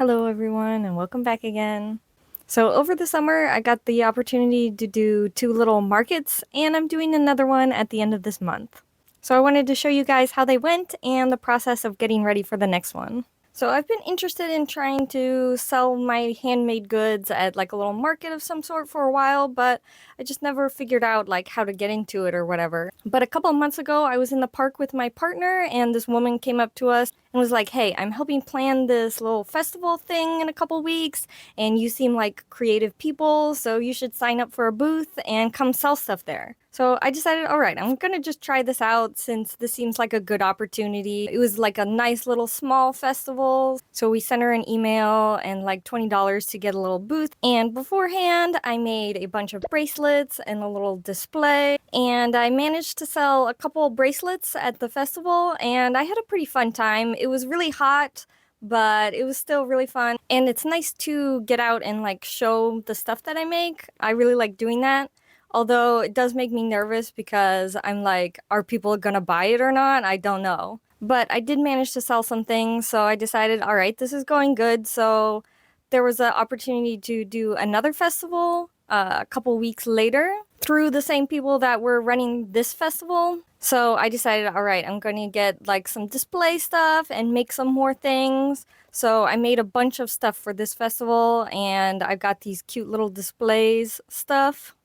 Hello everyone and welcome back again. So over the summer I got the opportunity to do 2 little markets and I'm doing another one at the end of this month. So I wanted to show you guys how they went and the process of getting ready for the next one. So I've been interested in trying to sell my handmade goods at like a little market of some sort for a while, but I just never figured out like how to get into it or whatever. But a couple of months ago, I was in the park with my partner and this woman came up to us and was like, "Hey, I'm helping plan this little festival thing in a couple weeks and you seem like creative people, so you should sign up for a booth and come sell stuff there." So I decided, all right, I'm gonna just try this out since this seems like a good opportunity. It was like a nice little small festival. So we sent her an email and like $20 to get a little booth. And beforehand, I made a bunch of bracelets and a little display. And I managed to sell a couple of bracelets at the festival and I had a pretty fun time. It was really hot, but it was still really fun. And it's nice to get out and like show the stuff that I make. I really like doing that. Although it does make me nervous because I'm like, are people gonna buy it or not? I don't know. But I did manage to sell some things, so I decided, all right, this is going good. So there was an opportunity to do another festival a couple weeks later through the same people that were running this festival. So I decided, all right, I'm going to get like some display stuff and make some more things. So I made a bunch of stuff for this festival and I got these cute little displays stuff.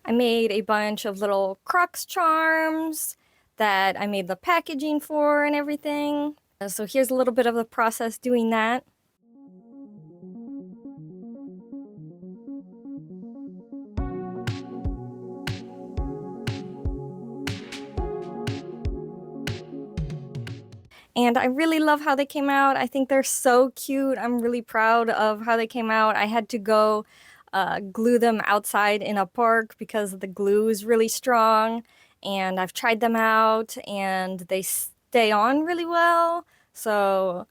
I made a bunch of little Crocs charms that I made the packaging for and everything. So here's a little bit of the process doing that. And I really love how they came out. I think they're so cute. I'm really proud of how they came out. I had to go glue them outside in a park because the glue is really strong. And I've tried them out and they stay on really well. So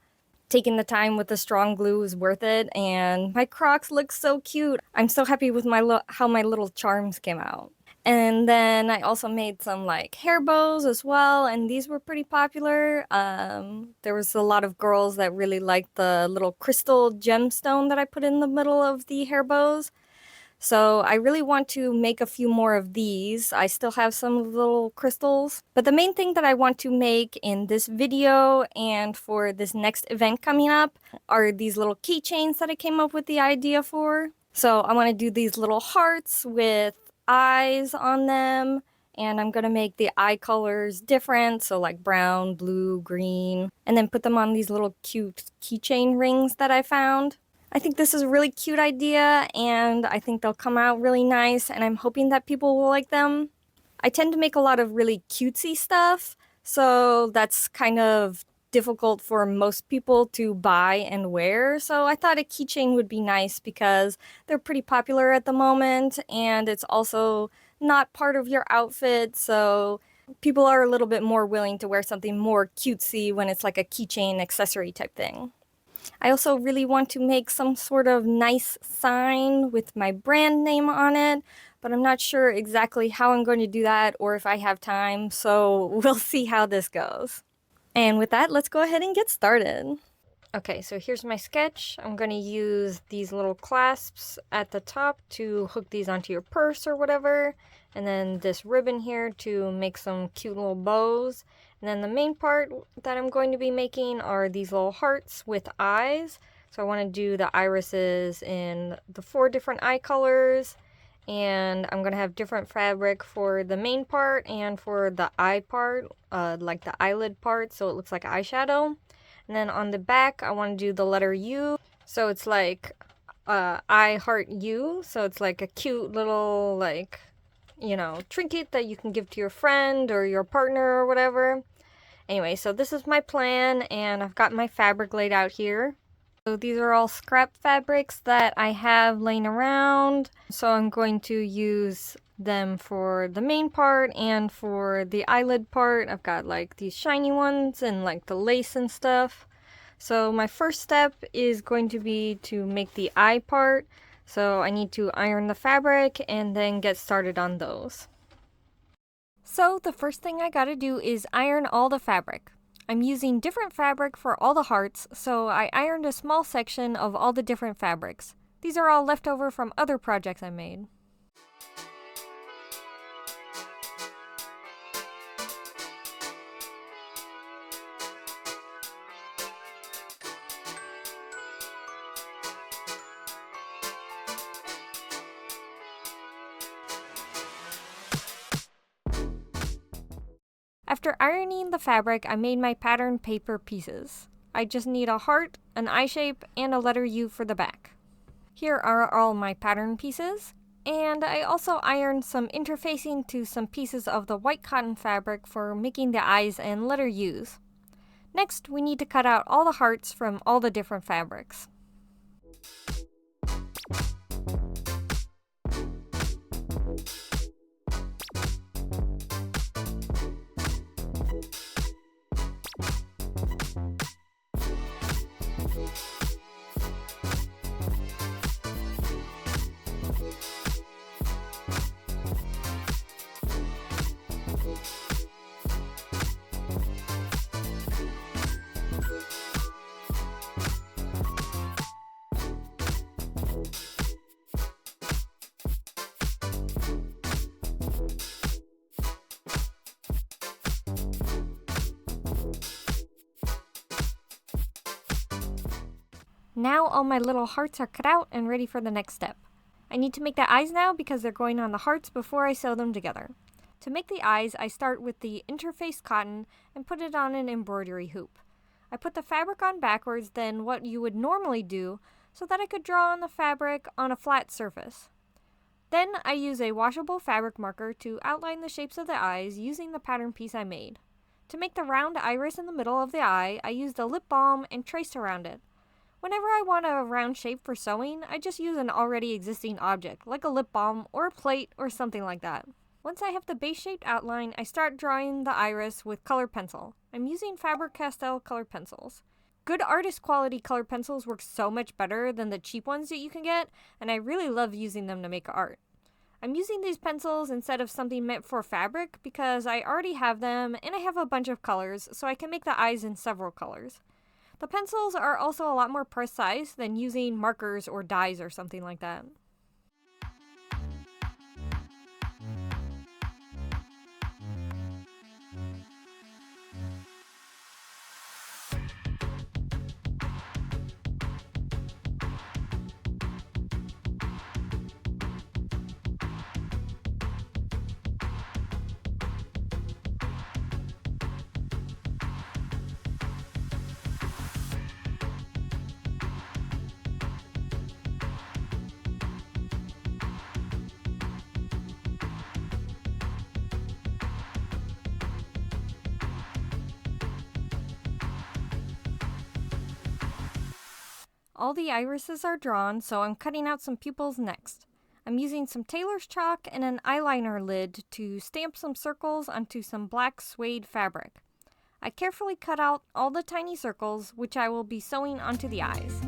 taking the time with the strong glue is worth it. And my Crocs look so cute. I'm so happy with how my little charms came out. And then I also made some like hair bows as well, and these were pretty popular. There was a lot of girls that really liked the little crystal gemstone that I put in the middle of the hair bows. So I really want to make a few more of these. I still have some little crystals. But the main thing that I want to make in this video and for this next event coming up are these little keychains that I came up with the idea for. So I want to do these little hearts with eyes on them. And I'm going to make the eye colors different, so like brown, blue, green, and then put them on these little cute keychain rings that I found. I think this is a really cute idea and I think they'll come out really nice and I'm hoping that people will like them. I tend to make a lot of really cutesy stuff, so that's kind of difficult for most people to buy and wear. So I thought a keychain would be nice because they're pretty popular at the moment and it's also not part of your outfit, so people are a little bit more willing to wear something more cutesy when it's like a keychain accessory type thing. I also really want to make some sort of nice sign with my brand name on it, but I'm not sure exactly how I'm going to do that or if I have time, so we'll see how this goes. And with that, let's go ahead and get started. Okay, so here's my sketch. I'm going to use these little clasps at the top to hook these onto your purse or whatever, and then this ribbon here to make some cute little bows. And then the main part that I'm going to be making are these little hearts with eyes. So I want to do the irises in the 4 different eye colors, and I'm going to have different fabric for the main part and for the eye part, like the eyelid part, so it looks like eyeshadow. And then on the back, I want to do the letter U. So it's like I heart you. So it's like a cute little, like, you know, trinket that you can give to your friend or your partner or whatever. Anyway, so this is my plan and I've got my fabric laid out here. So these are all scrap fabrics that I have laying around. So I'm going to use them for the main part and for the eyelid part. I've got like these shiny ones and like the lace and stuff. So my first step is going to be to make the eye part. So I need to iron the fabric and then get started on those. So the first thing I gotta do is iron all the fabric. I'm using different fabric for all the hearts, so I ironed a small section of all the different fabrics. These are all leftover from other projects I made. After ironing the fabric, I made my pattern paper pieces. I just need a heart, an eye shape, and a letter U for the back. Here are all my pattern pieces, and I also ironed some interfacing to some pieces of the white cotton fabric for making the eyes and letter U's. Next, we need to cut out all the hearts from all the different fabrics. Now all my little hearts are cut out and ready for the next step. I need to make the eyes now because they're going on the hearts before I sew them together. To make the eyes, I start with the interfaced cotton and put it on an embroidery hoop. I put the fabric on backwards than what you would normally do so that I could draw on the fabric on a flat surface. Then I use a washable fabric marker to outline the shapes of the eyes using the pattern piece I made. To make the round iris in the middle of the eye, I used a lip balm and traced around it. Whenever I want a round shape for sewing, I just use an already existing object, like a lip balm or a plate or something like that. Once I have the base-shaped outline, I start drawing the iris with color pencil. I'm using Faber-Castell color pencils. Good artist quality color pencils work so much better than the cheap ones that you can get, and I really love using them to make art. I'm using these pencils instead of something meant for fabric because I already have them and I have a bunch of colors, so I can make the eyes in several colors. The pencils are also a lot more precise than using markers or dyes or something like that. All the irises are drawn, so I'm cutting out some pupils next. I'm using some tailor's chalk and an eyeliner lid to stamp some circles onto some black suede fabric. I carefully cut out all the tiny circles, which I will be sewing onto the eyes.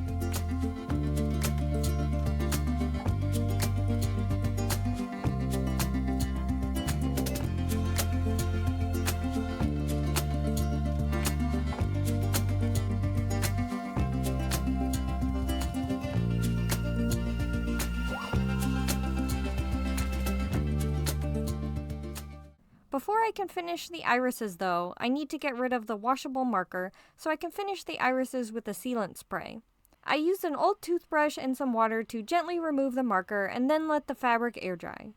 Before I can finish the irises though, I need to get rid of the washable marker so I can finish the irises with a sealant spray. I used an old toothbrush and some water to gently remove the marker and then let the fabric air dry.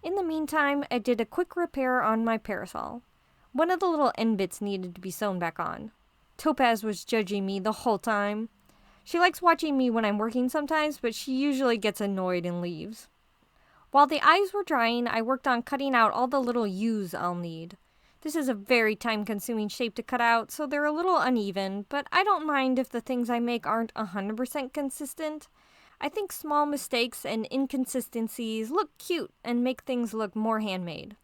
In the meantime, I did a quick repair on my parasol. One of the little end bits needed to be sewn back on. Topaz was judging me the whole time. She likes watching me when I'm working sometimes, but she usually gets annoyed and leaves. While the eyes were drying, I worked on cutting out all the little U's I'll need. This is a very time-consuming shape to cut out, so they're a little uneven, but I don't mind if the things I make aren't 100% consistent. I think small mistakes and inconsistencies look cute and make things look more handmade.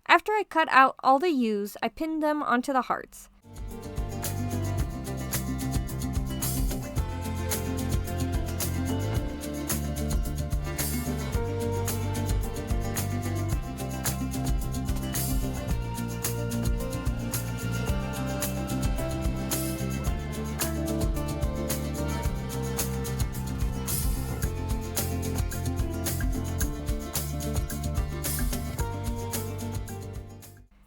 After I cut out all the U's, I pinned them onto the hearts.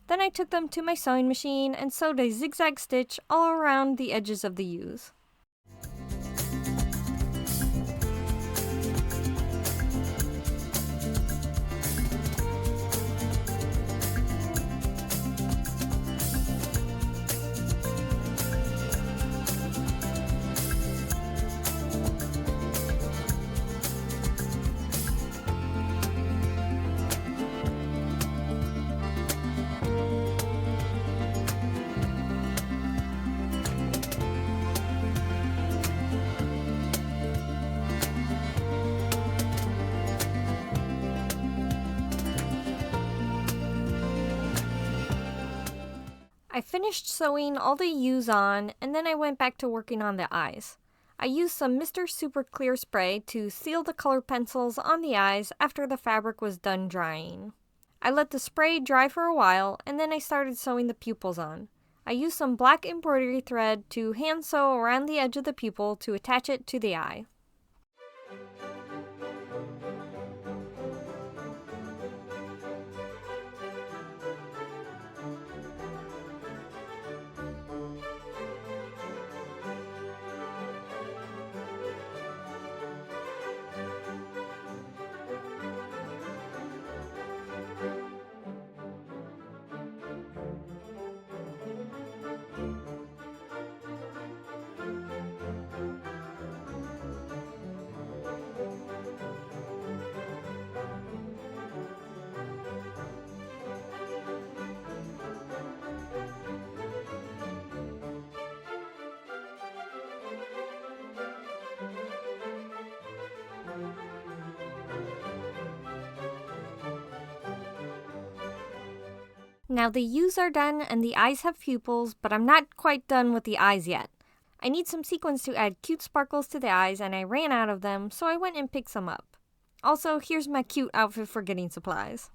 Then I took them to my sewing machine and sewed a zigzag stitch all around the edges of the U's. I finished sewing all the U's on, and then I went back to working on the eyes. I used some Mr. Super Clear spray to seal the colored pencils on the eyes after the fabric was done drying. I let the spray dry for a while, and then I started sewing the pupils on. I used some black embroidery thread to hand sew around the edge of the pupil to attach it to the eye. Now the U's are done and the eyes have pupils, but I'm not quite done with the eyes yet. I need some sequins to add cute sparkles to the eyes, and I ran out of them, so I went and picked some up. Also, here's my cute outfit for getting supplies.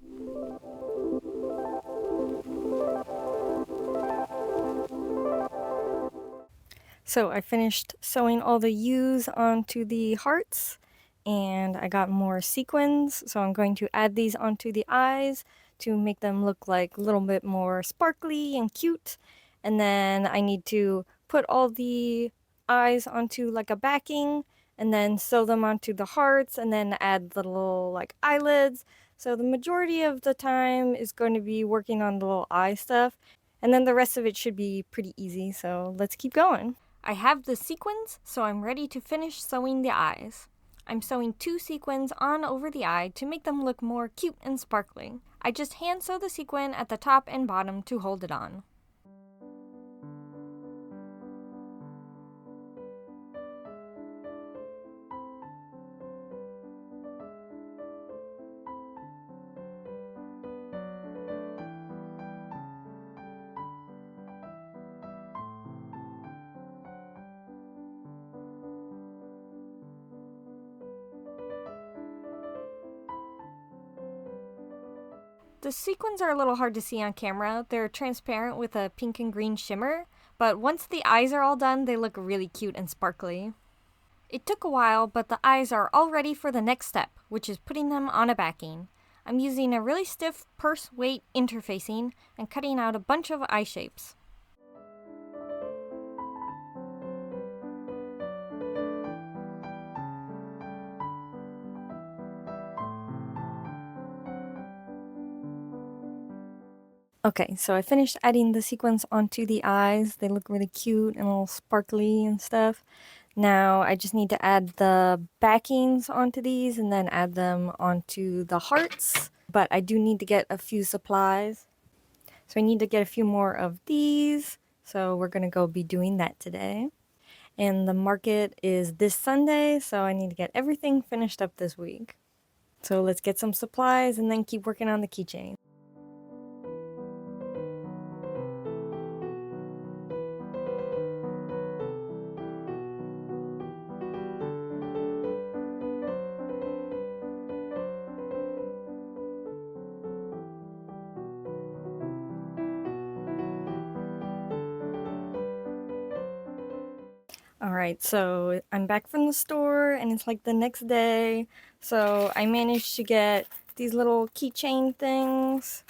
So I finished sewing all the U's onto the hearts, and I got more sequins, so I'm going to add these onto the eyes to make them look like a little bit more sparkly and cute. And then I need to put all the eyes onto like a backing and then sew them onto the hearts and then add the little like eyelids. So the majority of the time is going to be working on the little eye stuff, and then the rest of it should be pretty easy, so let's keep going. I have the sequins, so I'm ready to finish sewing the eyes. I'm sewing 2 sequins on over the eye to make them look more cute and sparkling. I just hand sew the sequin at the top and bottom to hold it on. The sequins are a little hard to see on camera. They're transparent with a pink and green shimmer, but once the eyes are all done, they look really cute and sparkly. It took a while, but the eyes are all ready for the next step, which is putting them on a backing. I'm using a really stiff purse weight interfacing and cutting out a bunch of eye shapes. Okay, so I finished adding the sequins onto the eyes. They look really cute and all sparkly and stuff. Now I just need to add the backings onto these and then add them onto the hearts. But I do need to get a few supplies. So I need to get a few more of these. So we're gonna go be doing that today. And the market is this Sunday, so I need to get everything finished up this week. So let's get some supplies and then keep working on the keychain. Alright, so I'm back from the store and it's like the next day. So I managed to get these little keychain things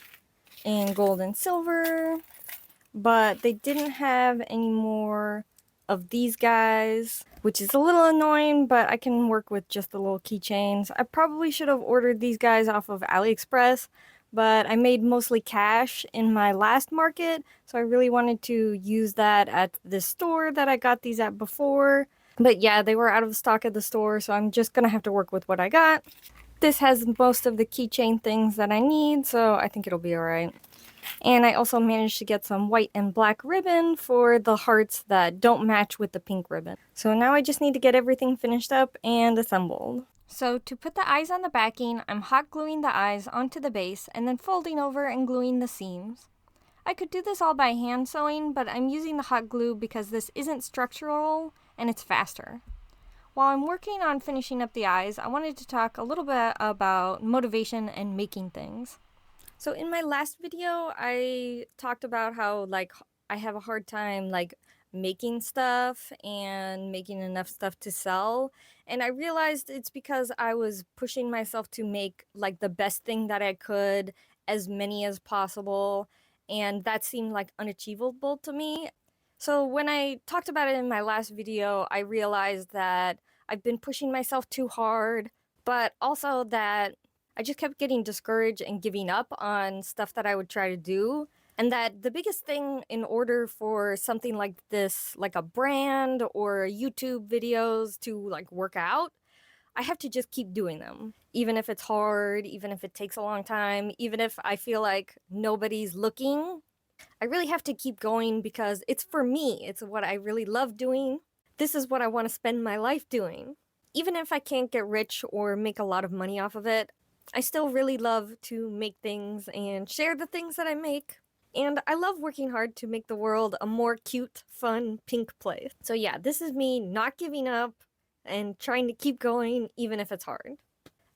in gold and silver, but they didn't have any more of these guys, which is a little annoying, but I can work with just the little keychains. I probably should have ordered these guys off of AliExpress, but I made mostly cash in my last market, so I really wanted to use that at the store that I got these at before. But yeah, they were out of stock at the store, so I'm just gonna have to work with what I got. This has most of the keychain things that I need, so I think it'll be alright. And I also managed to get some white and black ribbon for the hearts that don't match with the pink ribbon. So now I just need to get everything finished up and assembled. So to put the eyes on the backing, I'm hot gluing the eyes onto the base and then folding over and gluing the seams. I could do this all by hand sewing, but I'm using the hot glue because this isn't structural and it's faster. While I'm working on finishing up the eyes, I wanted to talk a little bit about motivation and making things. So in my last video, I talked about how I have a hard time making stuff and making enough stuff to sell. And I realized it's because I was pushing myself to make the best thing that I could, as many as possible, and that seemed unachievable to me. So when I talked about it in my last video, I realized that I've been pushing myself too hard, but also that I just kept getting discouraged and giving up on stuff that I would try to do. And that the biggest thing in order for something like this, like a brand or YouTube videos to work out, I have to just keep doing them. Even if it's hard, even if it takes a long time, even if I feel like nobody's looking, I really have to keep going because it's for me. It's what I really love doing. This is what I want to spend my life doing. Even if I can't get rich or make a lot of money off of it, I still really love to make things and share the things that I make. And I love working hard to make the world a more cute, fun, pink place. So yeah, this is me not giving up and trying to keep going even if it's hard.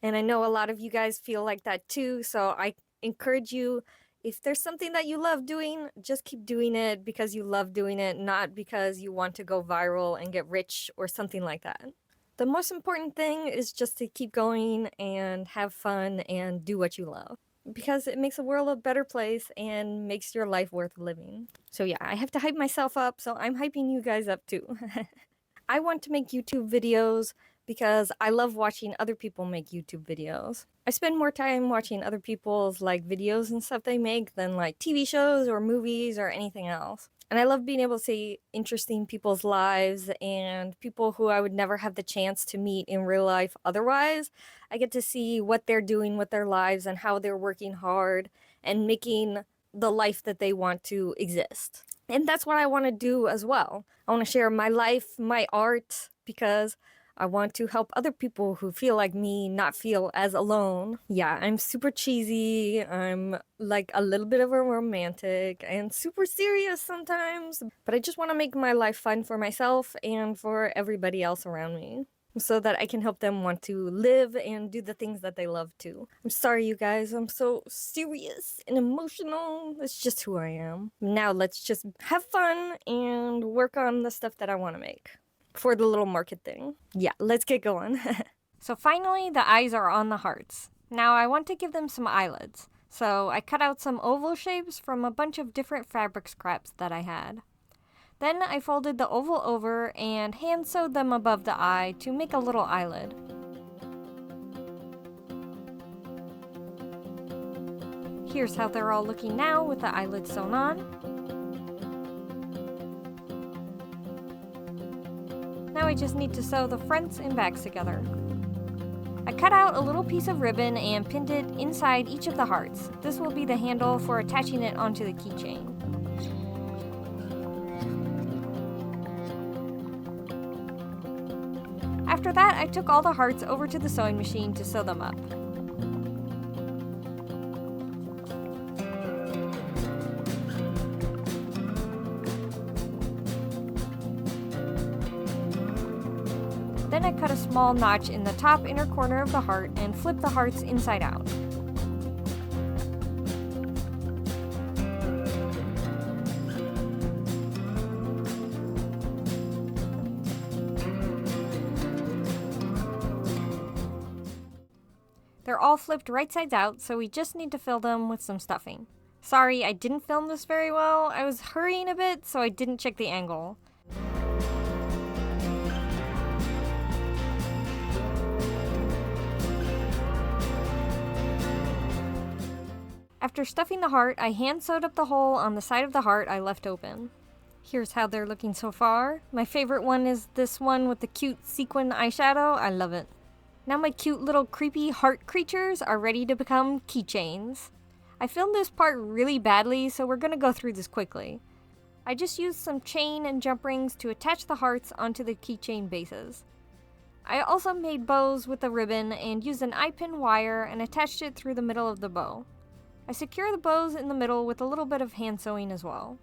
And I know a lot of you guys feel like that too, so I encourage you, if there's something that you love doing, just keep doing it because you love doing it, not because you want to go viral and get rich or something like that. The most important thing is just to keep going and have fun and do what you love, because it makes the world a better place and makes your life worth living. So yeah, I have to hype myself up, so I'm hyping you guys up too. I want to make YouTube videos because I love watching other people make YouTube videos. I spend more time watching other people's videos and stuff they make than TV shows or movies or anything else. And I love being able to see interesting people's lives and people who I would never have the chance to meet in real life otherwise. I get to see what they're doing with their lives and how they're working hard and making the life that they want to exist. And that's what I want to do as well. I want to share my life, my art, because I want to help other people who feel like me not feel as alone. Yeah, I'm super cheesy. I'm a little bit of a romantic and super serious sometimes. But I just want to make my life fun for myself and for everybody else around me, so that I can help them want to live and do the things that they love too. I'm sorry, you guys. I'm so serious and emotional. It's just who I am. Now let's just have fun and work on the stuff that I want to make for the little market thing. Yeah, let's get going. So finally, the eyes are on the hearts. Now I want to give them some eyelids, so I cut out some oval shapes from a bunch of different fabric scraps that I had. Then I folded the oval over and hand sewed them above the eye to make a little eyelid. Here's how they're all looking now with the eyelid sewn on. Now I just need to sew the fronts and backs together. I cut out a little piece of ribbon and pinned it inside each of the hearts. This will be the handle for attaching it onto the keychain. After that, I took all the hearts over to the sewing machine to sew them up. Then I cut a small notch in the top inner corner of the heart and flip the hearts inside out. They're all flipped right sides out, so we just need to fill them with some stuffing. Sorry, I didn't film this very well. I was hurrying a bit, so I didn't check the angle. After stuffing the heart, I hand sewed up the hole on the side of the heart I left open. Here's how they're looking so far. My favorite one is this one with the cute sequin eyeshadow. I love it. Now my cute little creepy heart creatures are ready to become keychains. I filmed this part really badly, so we're gonna go through this quickly. I just used some chain and jump rings to attach the hearts onto the keychain bases. I also made bows with a ribbon and used an eye-pin wire and attached it through the middle of the bow. I secure the bows in the middle with a little bit of hand sewing as well.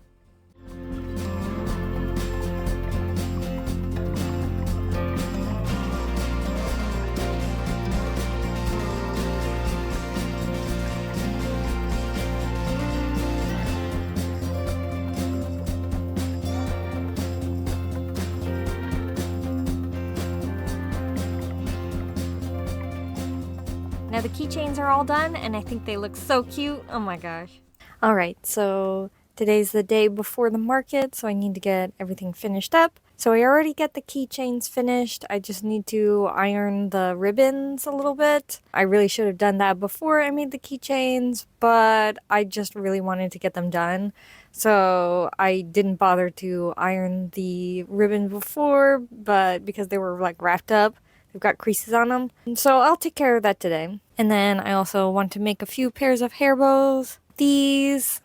Now the keychains are all done, and I think they look so cute. Oh my gosh. Alright, so today's the day before the market, so I need to get everything finished up. So I already got the keychains finished. I just need to iron the ribbons a little bit. I really should have done that before I made the keychains, but I just really wanted to get them done. So I didn't bother to iron the ribbon before, but because they were like wrapped up, they've got creases on them. So I'll take care of that today. And then I also want to make a few pairs of hair bows. These,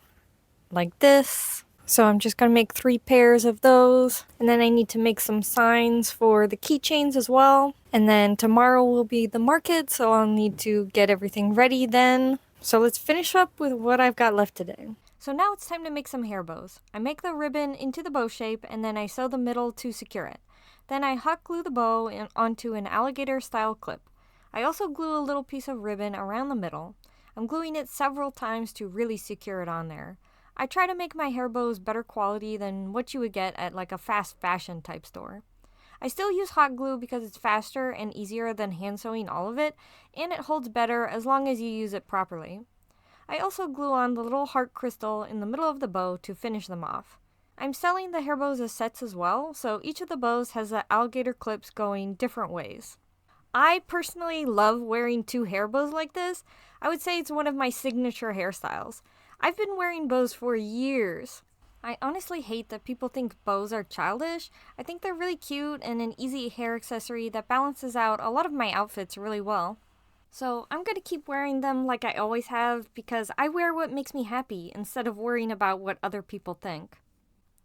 like this. So I'm just going to make 3 pairs of those. And then I need to make some signs for the keychains as well. And then tomorrow will be the market, so I'll need to get everything ready then. So let's finish up with what I've got left today. So now it's time to make some hair bows. I make the ribbon into the bow shape and then I sew the middle to secure it. Then I hot glue the bow onto an alligator style clip. I also glue a little piece of ribbon around the middle. I'm gluing it several times to really secure it on there. I try to make my hair bows better quality than what you would get at like a fast fashion type store. I still use hot glue because it's faster and easier than hand sewing all of it, and it holds better as long as you use it properly. I also glue on the little heart crystal in the middle of the bow to finish them off. I'm selling the hair bows as sets as well, so each of the bows has the alligator clips going different ways. I personally love wearing 2 hair bows like this. I would say it's one of my signature hairstyles. I've been wearing bows for years. I honestly hate that people think bows are childish. I think they're really cute and an easy hair accessory that balances out a lot of my outfits really well. So I'm going to keep wearing them like I always have because I wear what makes me happy instead of worrying about what other people think.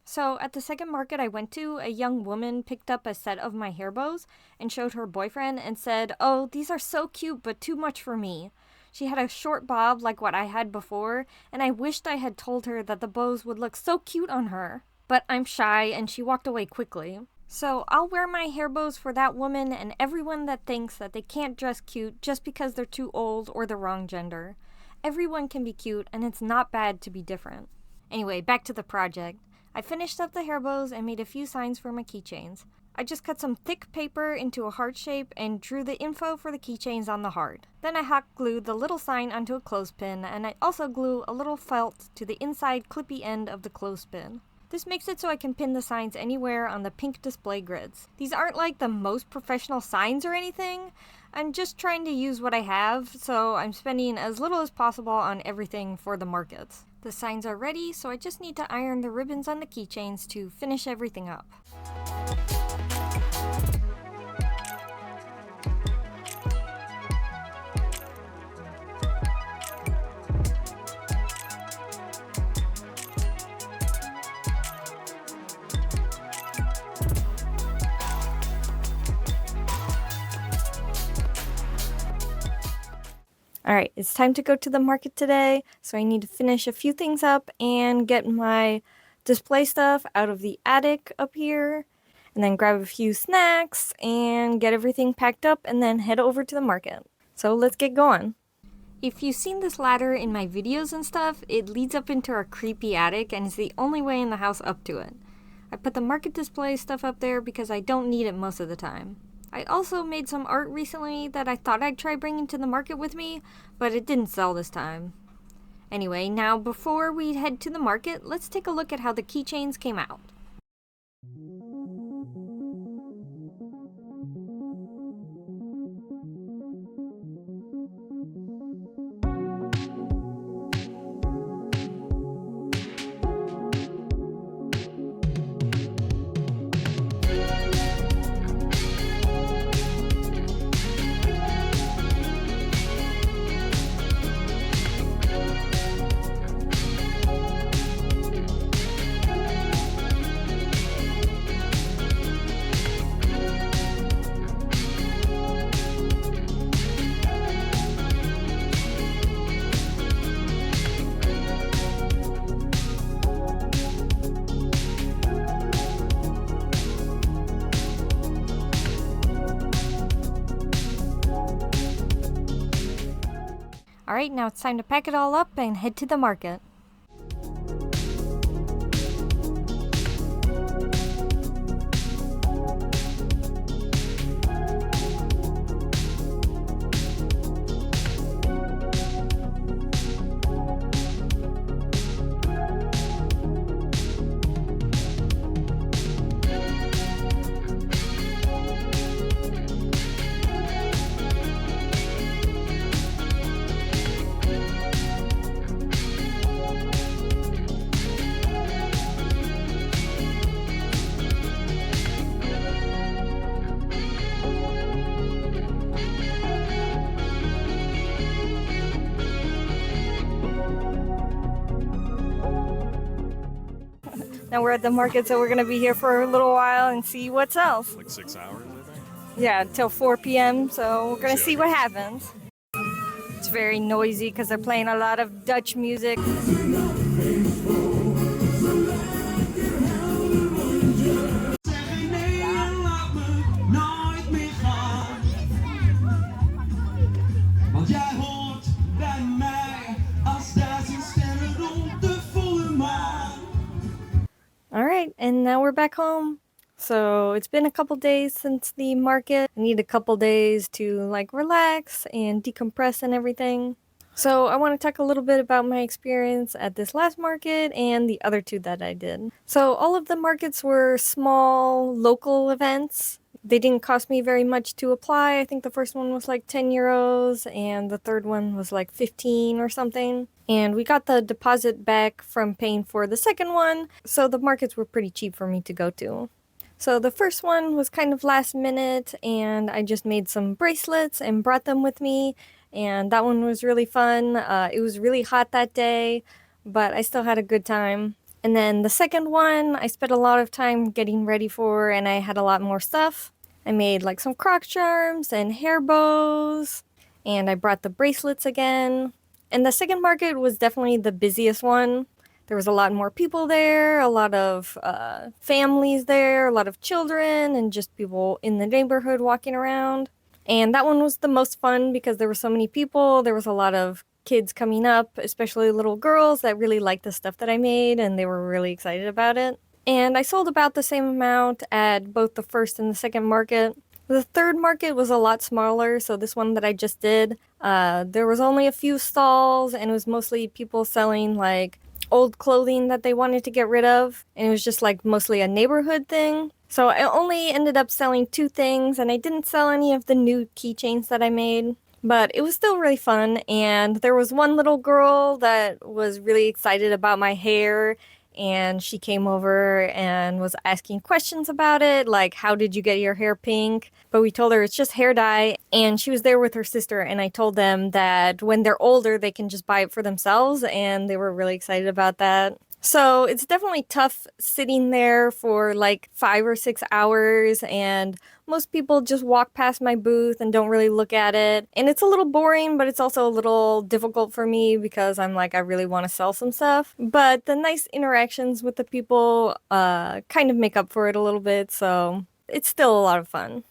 So at the second market I went to, a young woman picked up a set of my hair bows and showed her boyfriend and said, "Oh, these are so cute, but too much for me." She had a short bob like what I had before, and I wished I had told her that the bows would look so cute on her. But I'm shy and she walked away quickly. So I'll wear my hair bows for that woman and everyone that thinks that they can't dress cute just because they're too old or the wrong gender. Everyone can be cute and it's not bad to be different. Anyway, back to the project. I finished up the hair bows and made a few signs for my keychains. I just cut some thick paper into a heart shape and drew the info for the keychains on the heart. Then I hot glued the little sign onto a clothespin, and I also glue a little felt to the inside clippy end of the clothespin. This makes it so I can pin the signs anywhere on the pink display grids. These aren't like the most professional signs or anything. I'm just trying to use what I have, so I'm spending as little as possible on everything for the markets. The signs are ready, so I just need to iron the ribbons on the keychains to finish everything up. Alright, it's time to go to the market today, so I need to finish a few things up and get my display stuff out of the attic up here, and then grab a few snacks and get everything packed up and then head over to the market. So let's get going. If you've seen this ladder in my videos and stuff, it leads up into our creepy attic and is the only way in the house up to it. I put the market display stuff up there because I don't need it most of the time. I also made some art recently that I thought I'd try bringing to the market with me, but it didn't sell this time. Anyway, now before we head to the market, let's take a look at how the keychains came out. Alright, now it's time to pack it all up and head to the market. Now we're at the market, so we're gonna be here for a little while and see what sells. Like 6 hours, I think? Yeah, till 4 p.m., so we're gonna see what happens. It's very noisy because they're playing a lot of Dutch music. Alright, and now we're back home. So it's been a couple days since the market. I need a couple days to like relax and decompress and everything. So I want to talk a little bit about my experience at this last market and the other two that I did. So all of the markets were small local events. They didn't cost me very much to apply. I think the first one was like 10 euros and the third one was like 15 or something. And we got the deposit back from paying for the second one, so the markets were pretty cheap for me to go to. So the first one was kind of last minute, and I just made some bracelets and brought them with me, and that one was really fun. It was really hot that day, but I still had a good time. And then the second one, I spent a lot of time getting ready for, and I had a lot more stuff. I made like some croc charms and hair bows, and I brought the bracelets again. And the second market was definitely the busiest one. There was a lot more people there, a lot of families there, a lot of children, and just people in the neighborhood walking around. And that one was the most fun because there were so many people. There was a lot of kids coming up, especially little girls that really liked the stuff that I made, and they were really excited about it. And I sold about the same amount at both the first and the second market. The third market was a lot smaller, so this one that I just did, there was only a few stalls, and it was mostly people selling like old clothing that they wanted to get rid of, and it was just like mostly a neighborhood thing. So I only ended up selling 2 things, and I didn't sell any of the new keychains that I made. But it was still really fun, and there was one little girl that was really excited about my hair, and she came over and was asking questions about it, like, how did you get your hair pink? But we told her it's just hair dye, and she was there with her sister, and I told them that when they're older, they can just buy it for themselves, and they were really excited about that. So it's definitely tough sitting there for like 5 or 6 hours, and most people just walk past my booth and don't really look at it. And it's a little boring, but it's also a little difficult for me because I'm like, I really want to sell some stuff. But the nice interactions with the people kind of make up for it a little bit, so it's still a lot of fun.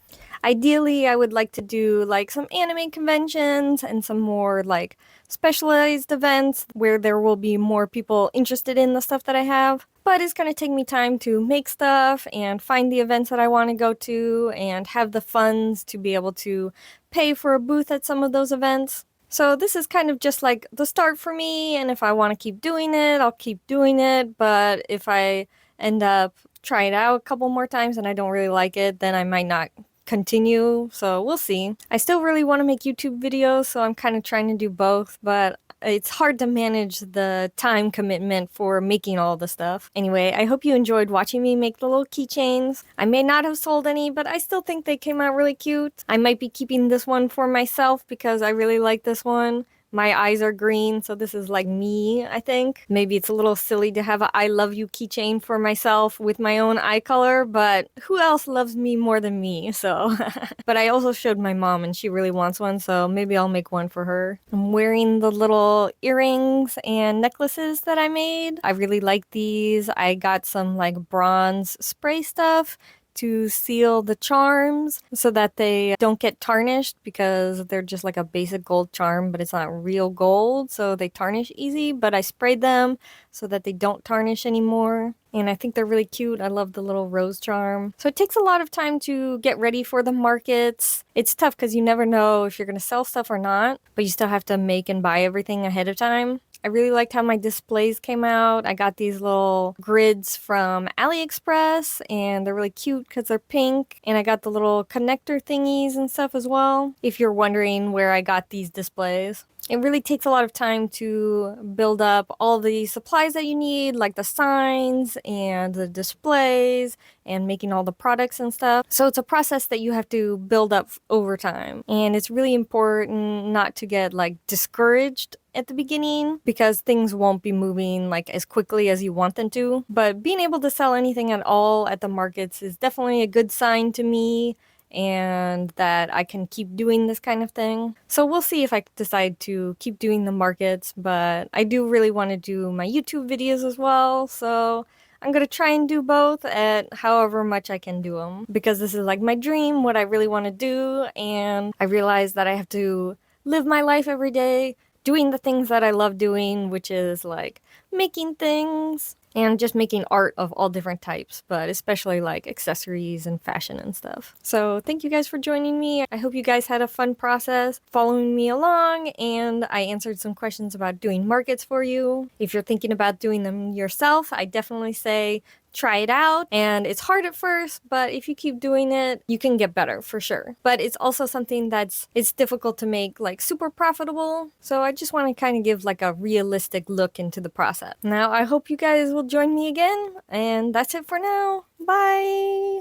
Ideally, I would like to do like some anime conventions and some more like specialized events where there will be more people interested in the stuff that I have. But it's going to take me time to make stuff and find the events that I want to go to and have the funds to be able to pay for a booth at some of those events. So this is kind of just like the start for me, and if I want to keep doing it, I'll keep doing it. But if I end up trying it out a couple more times and I don't really like it, then I might not continue, so we'll see. I still really want to make YouTube videos, so I'm kind of trying to do both, but it's hard to manage the time commitment for making all the stuff. Anyway, I hope you enjoyed watching me make the little keychains. I may not have sold any, but I still think they came out really cute. I might be keeping this one for myself because I really like this one. My eyes are green, so this is like me, I think. Maybe it's a little silly to have a I love you keychain for myself with my own eye color, but who else loves me more than me, so. But I also showed my mom and she really wants one, so maybe I'll make one for her. I'm wearing the little earrings and necklaces that I made. I really like these. I got some like bronze spray stuff to seal the charms so that they don't get tarnished because they're just like a basic gold charm, but it's not real gold, so they tarnish easy. But I sprayed them so that they don't tarnish anymore. And I think they're really cute. I love the little rose charm. So it takes a lot of time to get ready for the markets. It's tough because you never know if you're going to sell stuff or not, but you still have to make and buy everything ahead of time. I really liked how my displays came out. I got these little grids from AliExpress, and they're really cute because they're pink. And I got the little connector thingies and stuff as well, if you're wondering where I got these displays. It really takes a lot of time to build up all the supplies that you need, like the signs and the displays and making all the products and stuff. So it's a process that you have to build up over time. And it's really important not to get like discouraged at the beginning because things won't be moving like as quickly as you want them to. But being able to sell anything at all at the markets is definitely a good sign to me, and that I can keep doing this kind of thing. So we'll see if I decide to keep doing the markets, but I do really want to do my YouTube videos as well, so I'm gonna try and do both at however much I can do them, because this is like my dream, what I really want to do, and I realize that I have to live my life every day doing the things that I love doing, which is like making things and just making art of all different types, but especially like accessories and fashion and stuff. So thank you guys for joining me. I hope you guys had a fun process following me along, and I answered some questions about doing markets for you. If you're thinking about doing them yourself, I definitely say try it out. And it's hard at first, but if you keep doing it, you can get better for sure. But it's also something it's difficult to make like super profitable. So I just want to kind of give like a realistic look into the process. Now, I hope you guys will join me again, and that's it for now. Bye!